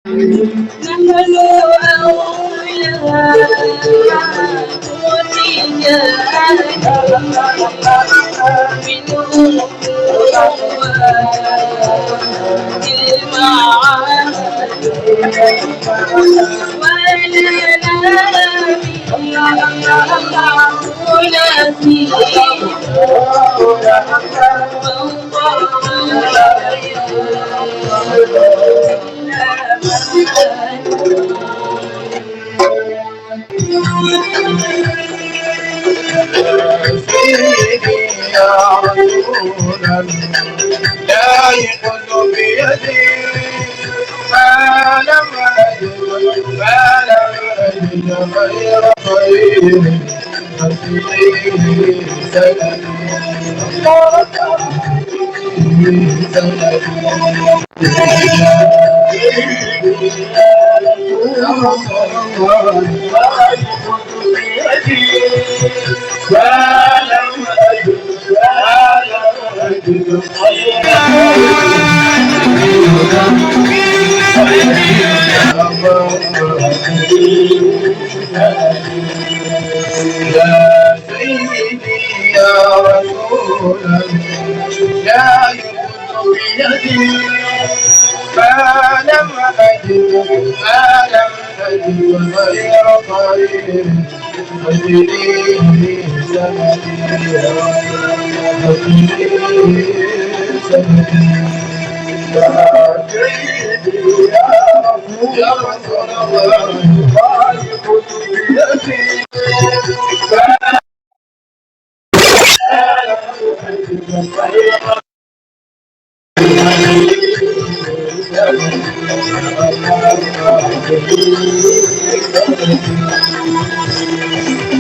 نحن سيدي يا رسول لا يخذ بيدي ما لم أجد غير خير فيه يا سيدي يا رسول لا يكون بيدي ما لم أجد غير خير فجري يا رسول الله لا يكون بيدي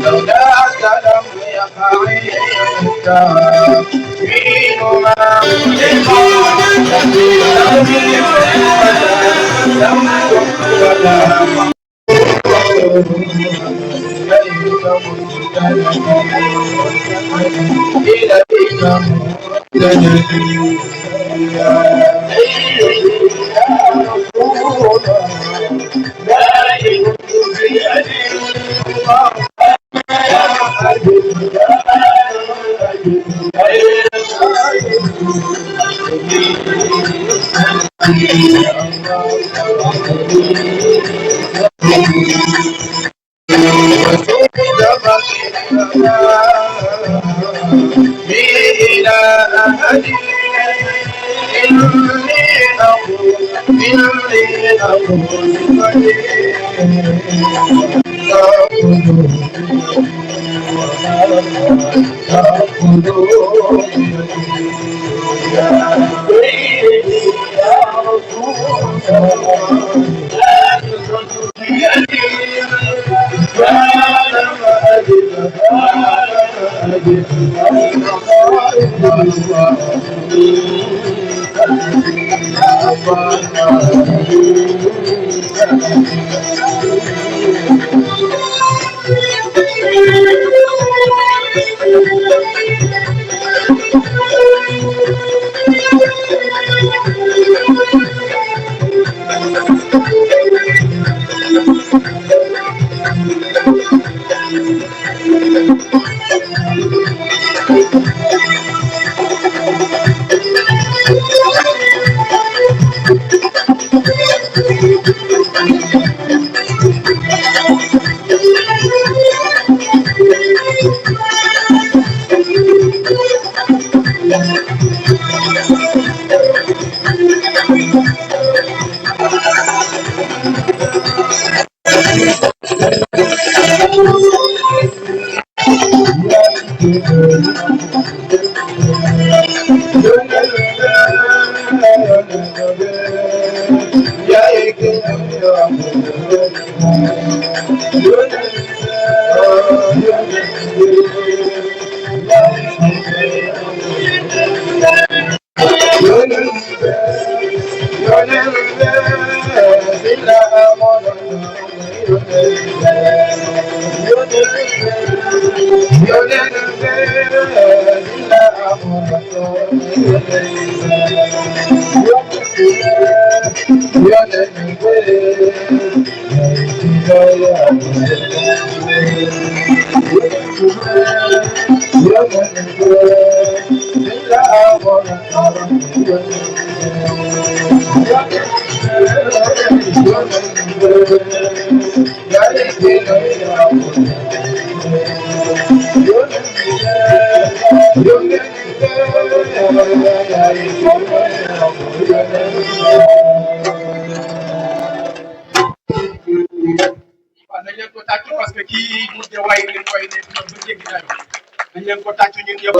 لولاك لم يقع التابين ما إلى أحد إني أقول nañ leen ko tàccu parce que kii mu de way li koy def ñoom ba jéggi nañu nañ leen ko tàccu ñun yëpp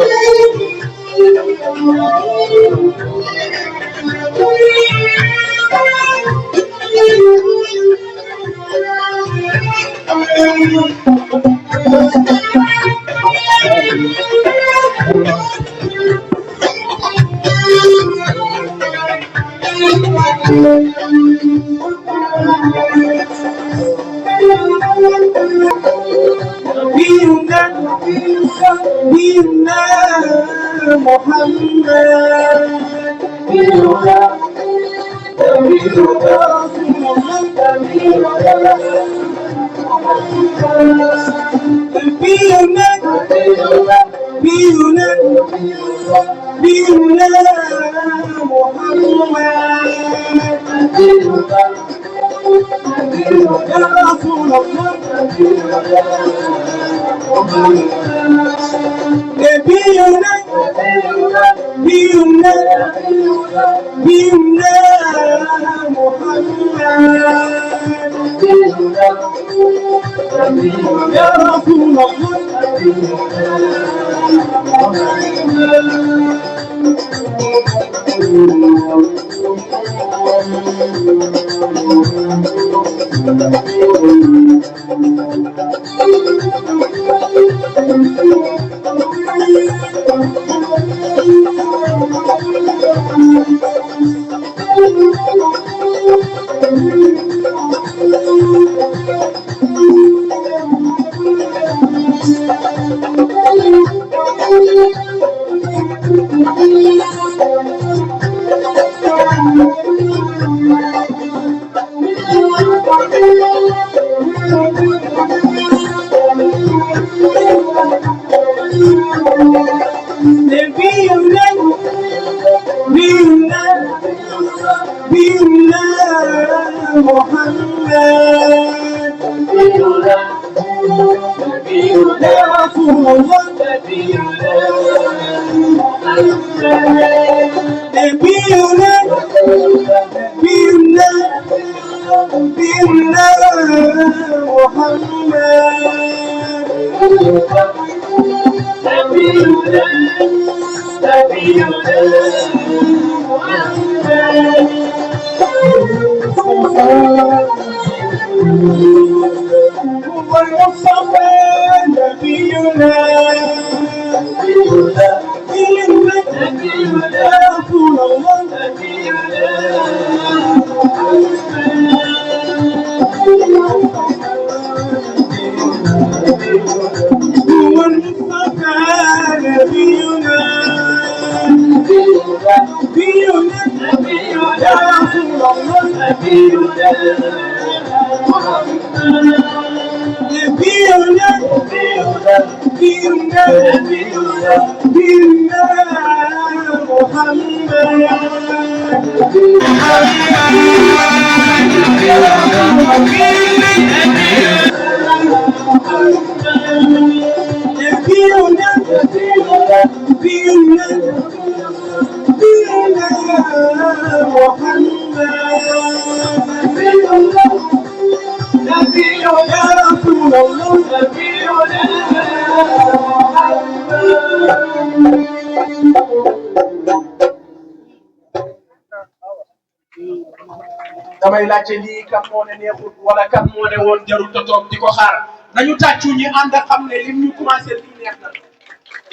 damay laajte lii kan moo ne neexul wala kan moo ne woon jarul te toog di ko xaar nañu tàccu ñi ànd ak xam ne lim ñu commencé li neex na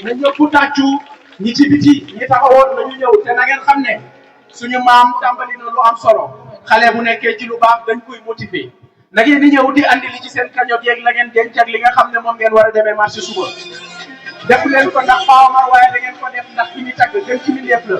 nañ ñëpp tàccu ñi ci biti ñi taxawoon nañu ñëw te na ngeen xam ne suñu maam tàmbali na lu am solo xale bu nekkee ci lu baax dañ koy motiver na ngeen di ñëw di andi li ci seen kañot yeeg la ngeen denc ak li nga xam ne moom ngeen war a demee marché suba def leen ko ndax Paa Omar waaye da ngeen ko def ndax ki ñu tagg gën ci mbindeef la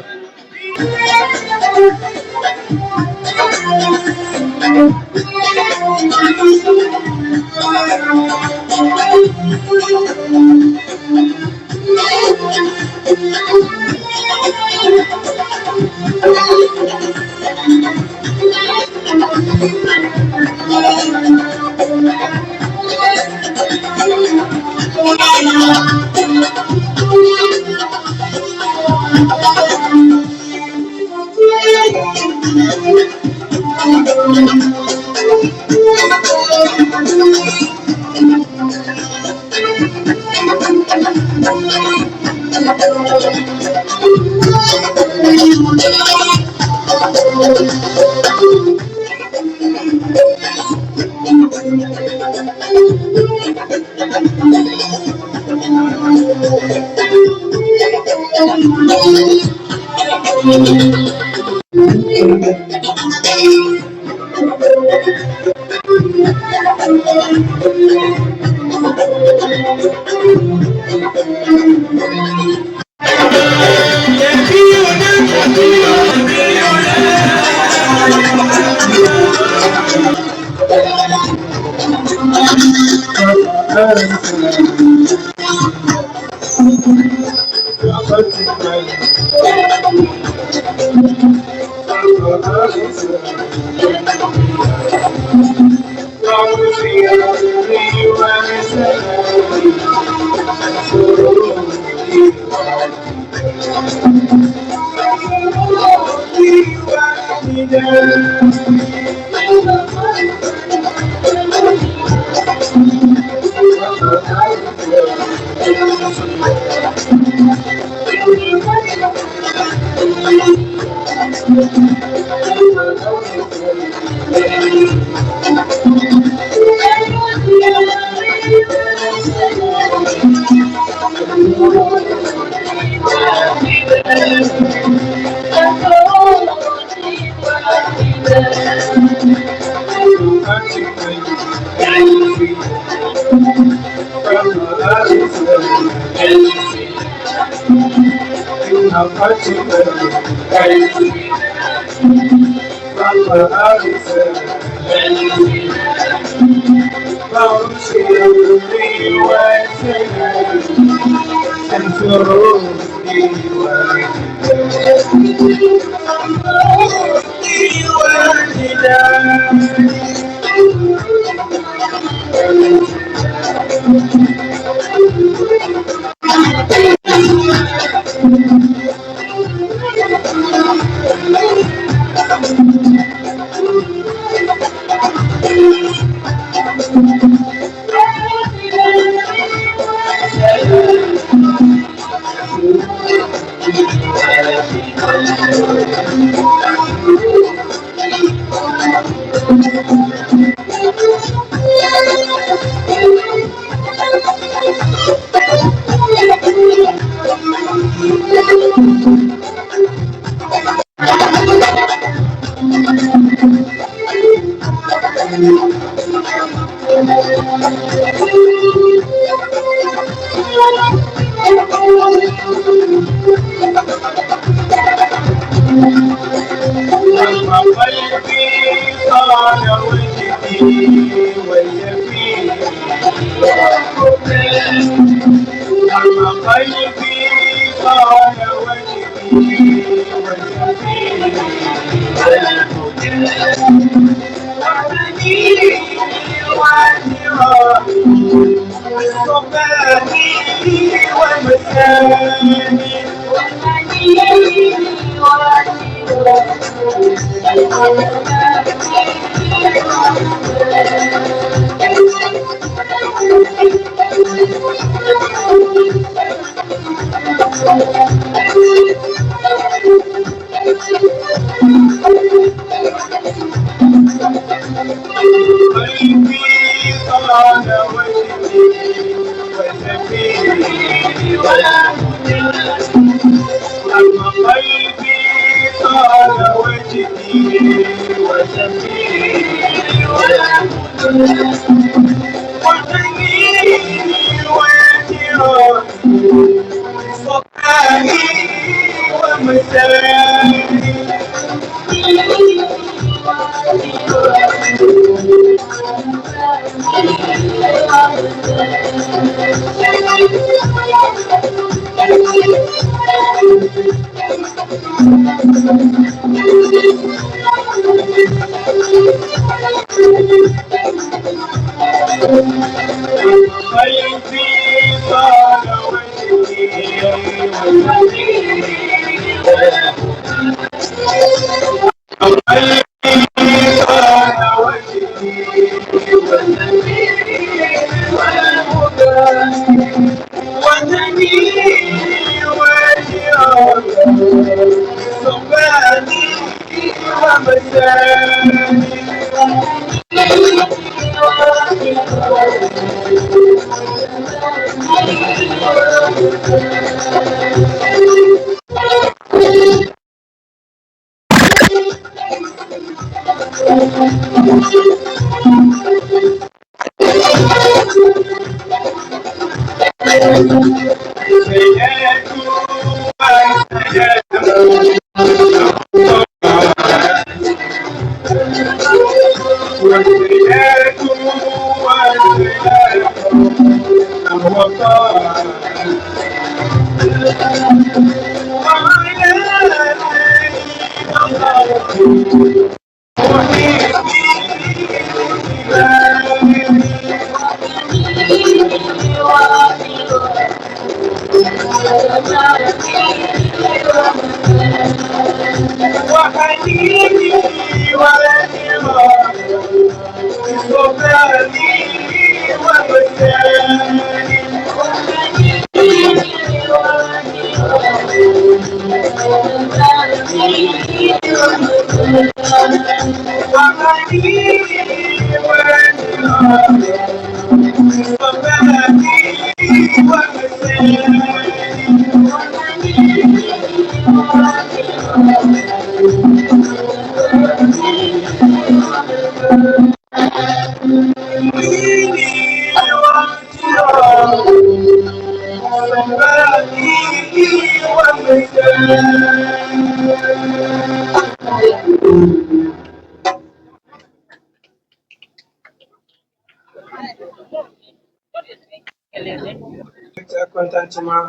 Contentement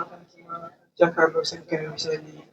jàkkaarloo seen kanam seen i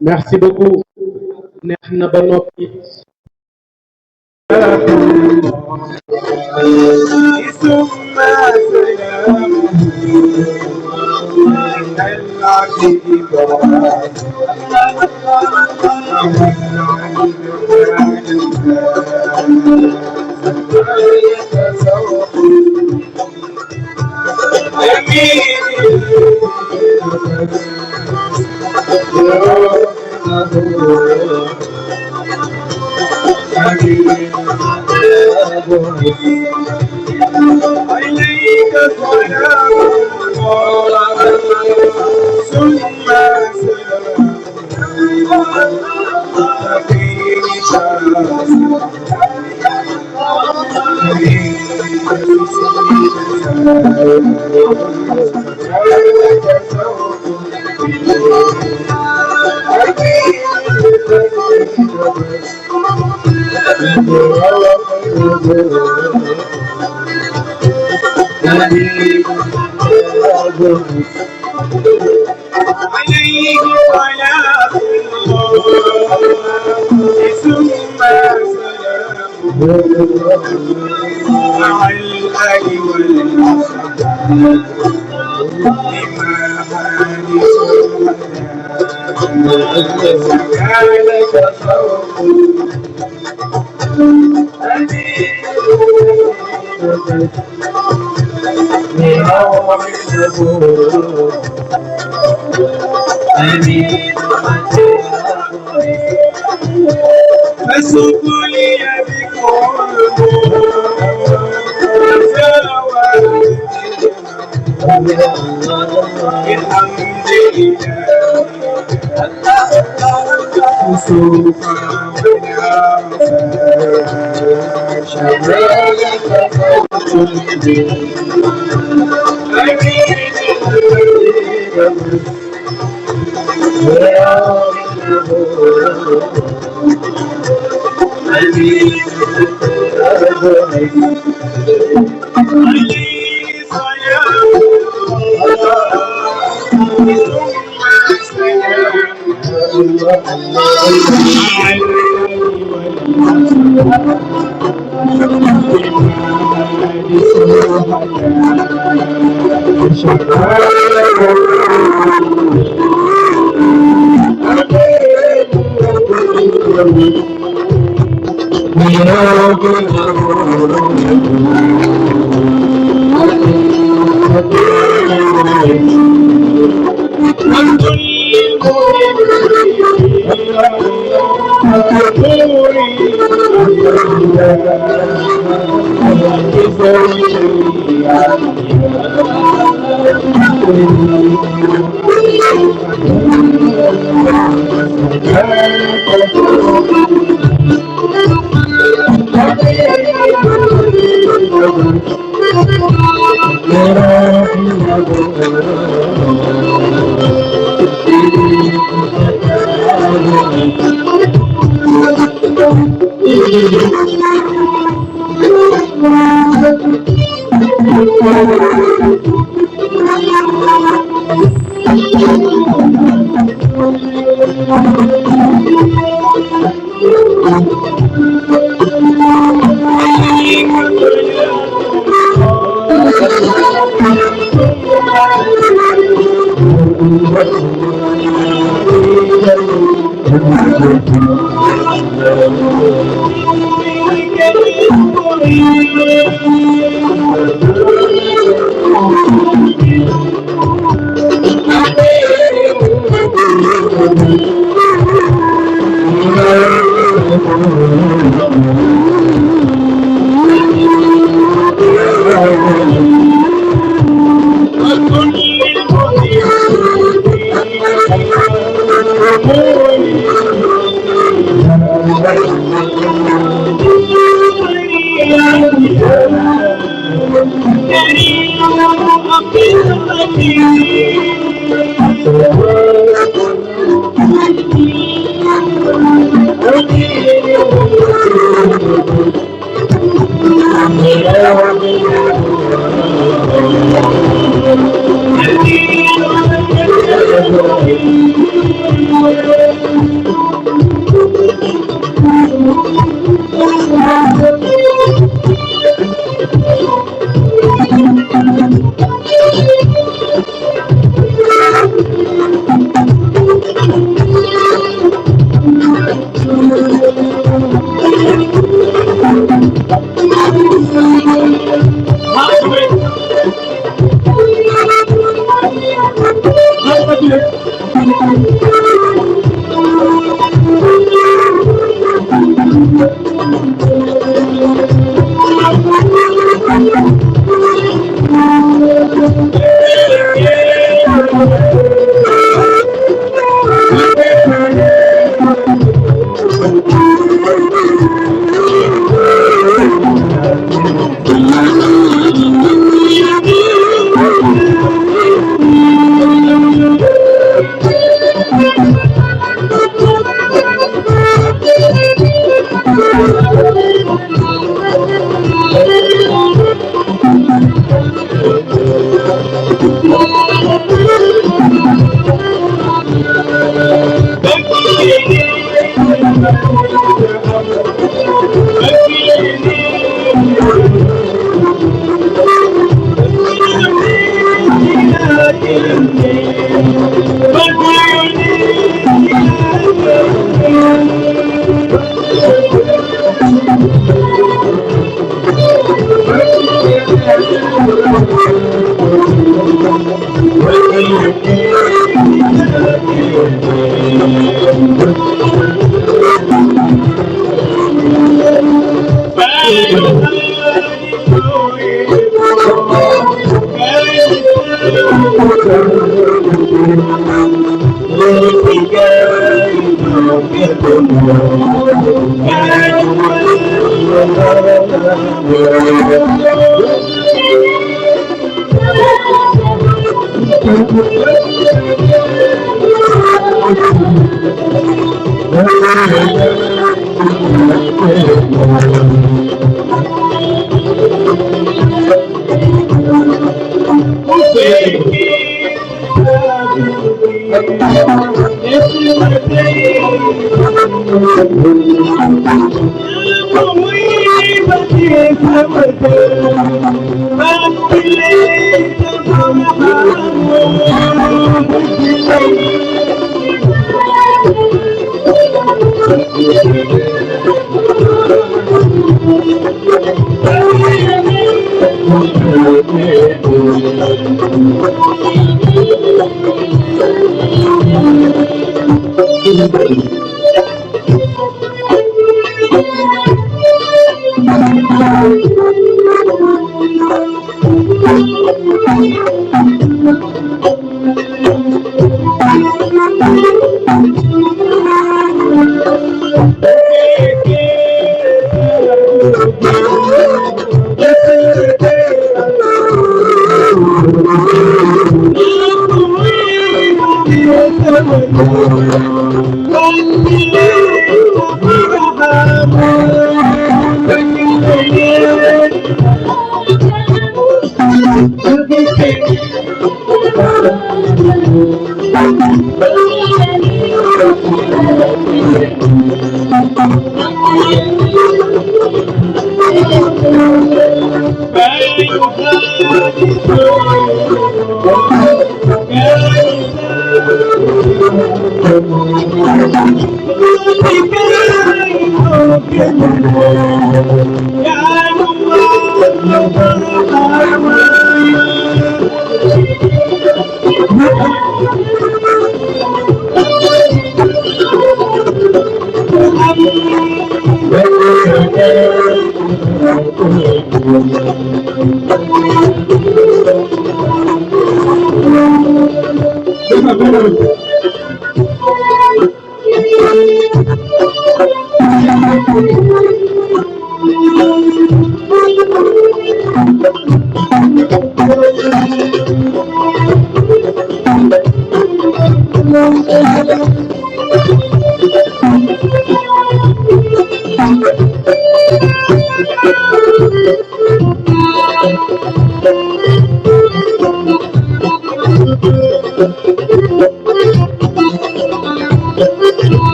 Merci beaucoup. neex na ba noppi. أسقني بكل بحمد الله سوف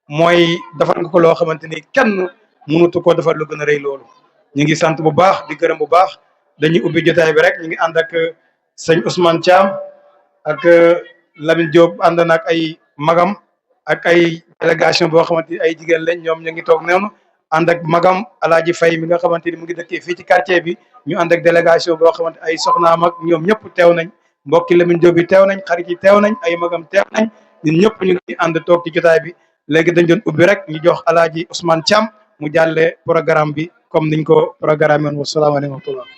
mooy defar nga ko loo xamante ni kenn mënatu koo defar lu gën a rëy loolu ñu ngi sant bu baax di gërëm bu baax dañuy ubbi jotaay bi rek ñu ngi ànd ak sëñ Ousmane Thiam ak Lamine Diop ànd na ak ay magam ak ay délégation boo xamante ni ay jigéen lañ ñoom ñu ngi toog noonu ànd ak magam Alaaji Fay mi nga xamante ni mu ngi dëkkee fii ci quartier bi ñu ànd ak délégation boo xamante ay soxnaam ak ñoom ñëpp teew nañ mbokki Lamine Diop bi teew nañ xarit yi teew nañ ay magam teew nañ ñun ñëpp ñu ngi ànd toog ci jotaay bi léegi dañ doon ubbi rek ñu jox Alaaji Ousmane Thiam mu jàllee programme bi comme niñ ko programme woon wa salaamaaleykum wa rahmatullah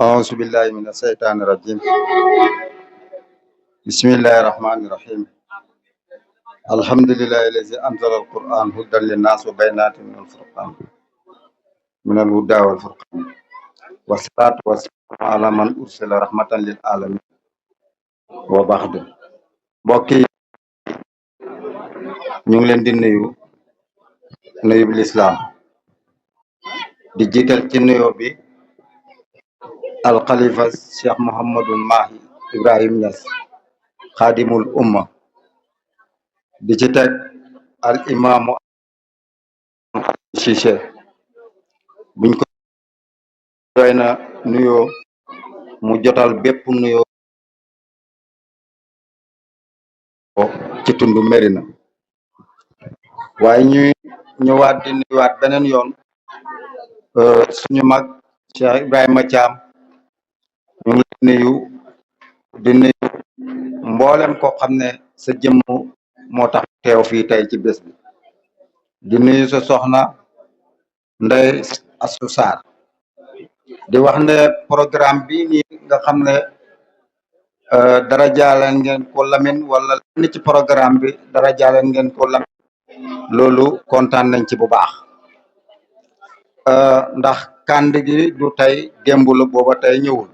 أعوذ بالله من الشيطان الرجيم بسم الله الرحمن الرحيم الحمد لله الذي أنزل القرآن هدى للناس وبينات من الفرقان من الهدى والفرقان والصلاة والسلام على من أرسل رحمة للعالمين وبعد mbokk yi ñu ngi leen di nuyu bi lislaam di jiital ci nuyoo bi alxalifa Cheikh Mouhamadul Mahi Ibrahim Niass xaadimul umma di ci teg al imaamu Cissé buñ ko doy na nuyoo mu jotal bépp nuyoo ci tundu Merina waaye ñuy ñëwaat di nuyuwaat beneen yoon suñu mag Cheikh Ibrahima Thiam ñu ngi lay nuyu di nuyu mboolem ko xam ne sa jëmm moo tax teew fii tey ci bés bi di nuyu sa soxna Ndey Astu Saar di wax ne programme bi nii nga xam ne dara jaaleen ngeen ko Lamine wala lenn ci programme bi dara jaaleen ngeen ko Lamine loolu kontaan nañ ci bu baax ndax kànd gi du tey démb la booba tey ñëwul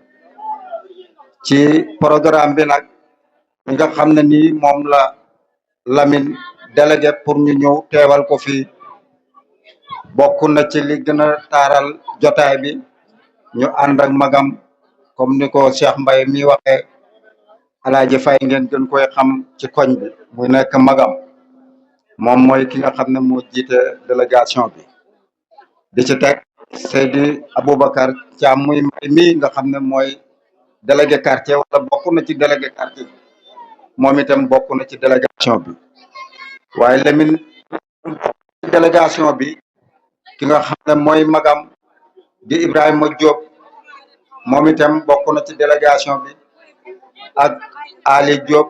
ci programme bi nag ñi nga xam ne nii moom la Lamine délégué pour ñu ñëw teewal ko fii bokk na ci li gën a taaral jotaay bi ñu ànd ak magam comme ni ko Cheikh Mbaye mi waxee Alaaji Fay ngeen gën koy xam ci koñ bi muy nekk magam moom mooy ki nga xam ne moo jiite délégation bi di ci teg Seydi Aboubacar Thiam muy mbay mi nga xam ne mooy délégué quartier wala bokk na ci délégué quartier moom itam bokk na ci délégation bi waaye Lamine délégation bi ki nga xam ne mooy magam di Ibrahima Diop moom itam bokk na ci délégation bi ak Ali Diop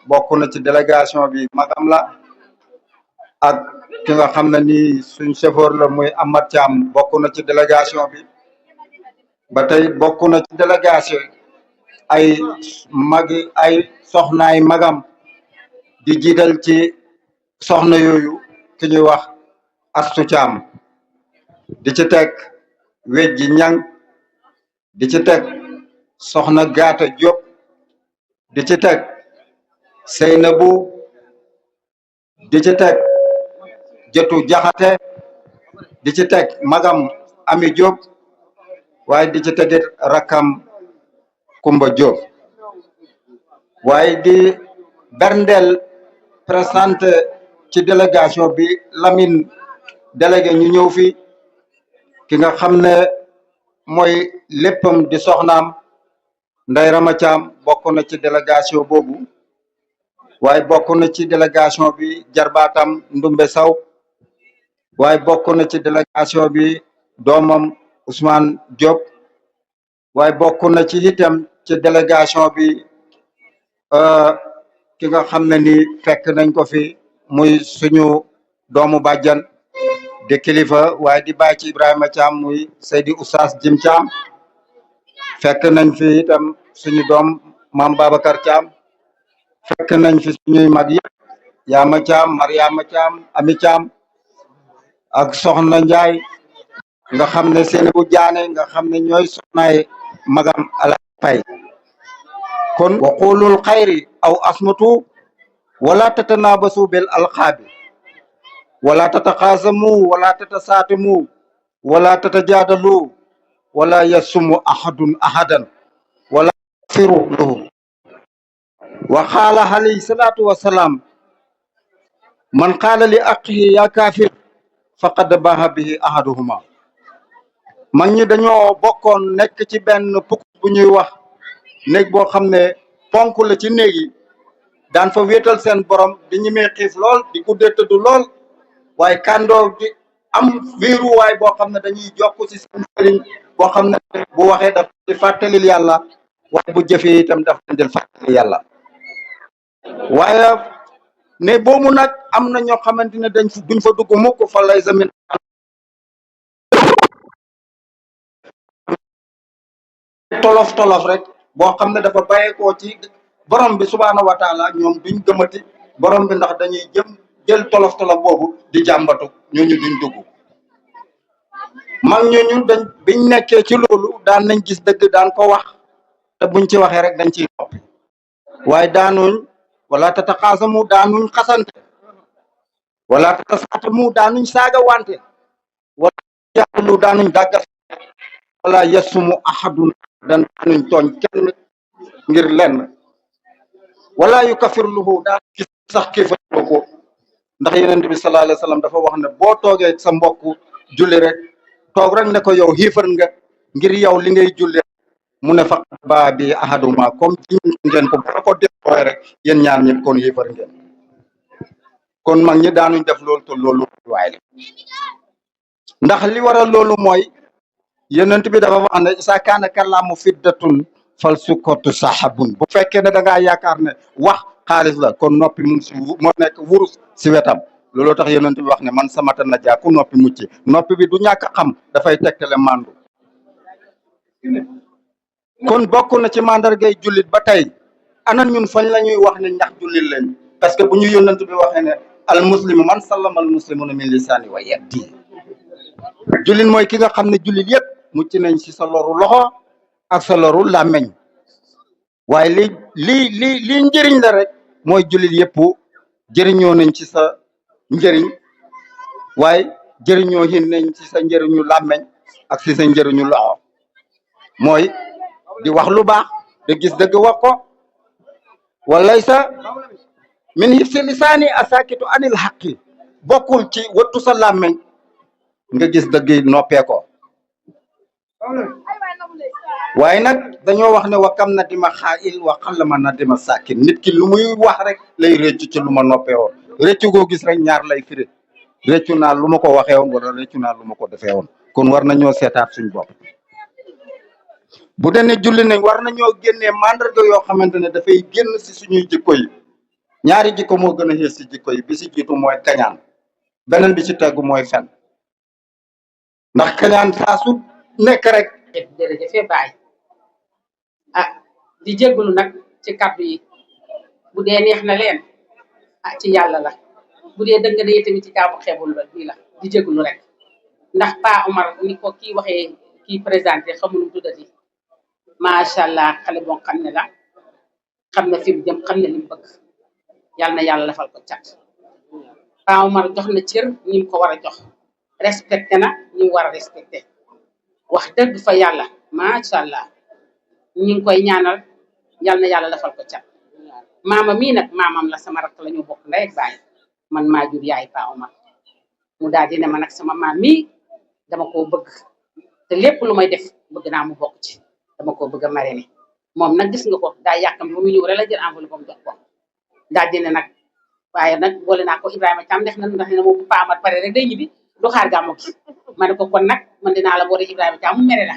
bokk na ci délégation bi magam la ak ki nga xam ne nii suñ chauffeur la muy Amad Thiam bokk na ci délégation bi ba tey bokk na ci délégation ay magi ay soxnaay magam di jiital ci soxna yooyu ki ñuy wax Astu Thiam di ci teg wej ji ñang di ci teg soxna Gaata Diop di ci teg Seynabu di ci teg Jëtu Jaxate di ci teg magam Ami Diop waaye di ci tegit rakkam Kumba Diop waaye di berndeel présenté ci délégation bi Lamine délégué ñu ñëw fi ki nga xam ne mooy léppam di soxnaam Ndey Rama Thiam bokk na ci délégation boobu waaye bokk na ci délégation bi jarbaatam Ndumbe Saw waaye bokk na ci délégation bi doomam Ousmane Diop waaye bokk na ci itam ci délégation bi ki nga xam ne ni fekk nañ ko fi muy suñu doomu bàjjan di kilifa waaye di bàyyi ci Ibrahima Thiam muy Seydi Oustaz Jim Thiam fekk nañ fi itam suñu doom Maam Babacar Thiam fekk nañ fi suñuy mag yëpp Yaama Thiam Mariama Thiam Ami Thiam ak Soxna Njaay nga xam ne seeni bu jaane nga xam ne ñooy soxnaay magam ala fay kon wa qulul xayri aw asmatu wala tatanabasu bil alqaabi wala tataxaasamu wala tatasaatimu wala tatajaadalu wala yasumu ahadun ahadan wala firu lahu wa qaala alayhi salaatu wasalaam man qaala li aqihi ya kaafir faqad baha bihi ahaduhuma mag ñi dañoo bokkoon nekk ci benn pukk bu ñuy wax néeg boo xam ne ponk la ci néeg yi daan fa wéetal seen borom di ñemee xiif lool di guddee tëdd lool waaye kàndoo di am wéeruwaay boo xam ne dañuy jokk ci seen sëriñ boo xam ne bu waxee daf di fàttalil yàlla waaye bu jëfee itam daf leen di fàttalil yàlla waaye ne boobu nag am na ñoo xamante ne duñ fa dugg mukk fa lay zamin tolof tolof rek boo xam ne dafa bàyyeekoo ci borom bi subhaanahu wa taala ñoom duñ gëmati borom bi ndax dañuy jël tolof tolof boobu di jàmbatu ñooñu duñ dugg mag ñooñu biñ nekkee ci loolu daan nañ gis dëgg daan ko wax te buñ ci waxee rek dañ ciy noppi waaye daanuñ wala tataxaasamu daanuñ xasante wala tatasaatamu daanuñ saaga wante wala jaalu daanuñ dàggas wala yasumu ahadun daanuñ tooñ kenn ngir lenn wala yu kafirluhu daan gis sax kéefaloo ko ndax yonent bi sallallahu alayhi wa sallam dafa wax ne boo toogee sa mbokk julli rek toog rek ne ko yow xiifar nga ngir yow li ngay julli mu ne faq ba bi ahaduma comme ci ngeen ko boo ko defooy rek yéen ñaar ñëpp kon xiifar ngeen kon mag ñi daanuñ def loolu te loolu waaye la ndax li waral loolu mooy yonent bi dafa wax ne isa kaana kalaamu fiddatun fal sukkotu sahabun bu fekkee ne da ngaa yaakaar ne wax xaalis la kon noppi mu ngi si moo nekk wurus si wetam looloo tax yonent bi wax ne man samata na jaa ku noppi mucc noppi bi du ñàkk a xam dafay tegtale mandu kon bokk na ci mandargay jullit ba tey ana ñun fañ la ñuy wax ne ndax jullit lañ parce que bu ñu yonent bi waxee ne al muslimu man sallama al muslimuna min lisaani wa yaddi jullit mooy ki nga xam ne jullit yëpp mucc nañ ci sa loru loxo ak sa loru làmmeñ waaye li njëriñ la rek mooy jullit yëpp jëriñoo nañ ci sa njëriñ waaye jëriñoo hin nañ ci sa njëriñu làmmeñ ak ci sa njëriñu loxo mooy di wax lu baax de gis dëgg wax ko walaysa min hifsi lisaani asakitu anil xaqi bokkul ci wattu sa làmmeñ nga gis dëgg noppee ko waaye nag dañoo wax ne wa kam na dima xaayil wa xallama na dima sàkkin nit ki lu muy wax rek lay réccu ci lu ma noppee woon réccu goo gis rek ñaar lay firi réccu naa lu ma ko waxee woon wala réccu naa lu ma ko defee woon kon war nañoo seetaat suñ bopp bu dee ne julli nañ war nañoo génnee mandarga yoo xamante ne dafay génn si suñuy jikko yi ñaari jikko moo gën a xees si jikko yi bi si jiitu mooy kañaan beneen bi ci tegu mooy fen ndax kañaan saa su nekk rek jërëjëf baay di jégalu nag ci kàddu yi bu dee neex na leen ci yàlla la bu dee dëng na tamit ci jaamu xeebul la bii la di jégalu rek ndax Pa Omar ni ko kii waxee kii présenté xamuñu tuddati macha allah xale boo xam ne la xam na fi mu jëm xam na li mu bëgg yàlla na yàlla defal ko cat Pa Omar jox na cër ñi mu ko war a jox respecté na ñi mu war a respecté wax dëgg fa yàlla macha allah ñu ngi koy ñaanal yàlla na yàlla defal ko cat maama mii nag maamam la sama rakk la ñu bokk ndey ak baay man maa jur yaay Pa Omar mu daal di ne ma nag sama maam mii dama koo bëgg te lépp lu may def bëgg naa mu bokk ci dama koo bëgg a marrainer moom nag gis nga ko daa yàkkam ba mu ñëw rek la jël enveloppe bam jox ko daal di ne nag waaye nag boole naa ko Ibrahima Thiam ndax ne moom bu Pa Omar pare rek day ñibbi du xaar gàmmu gi ma ne ko kon nag man dinaa la boole Ibrahima Thiam mu mere la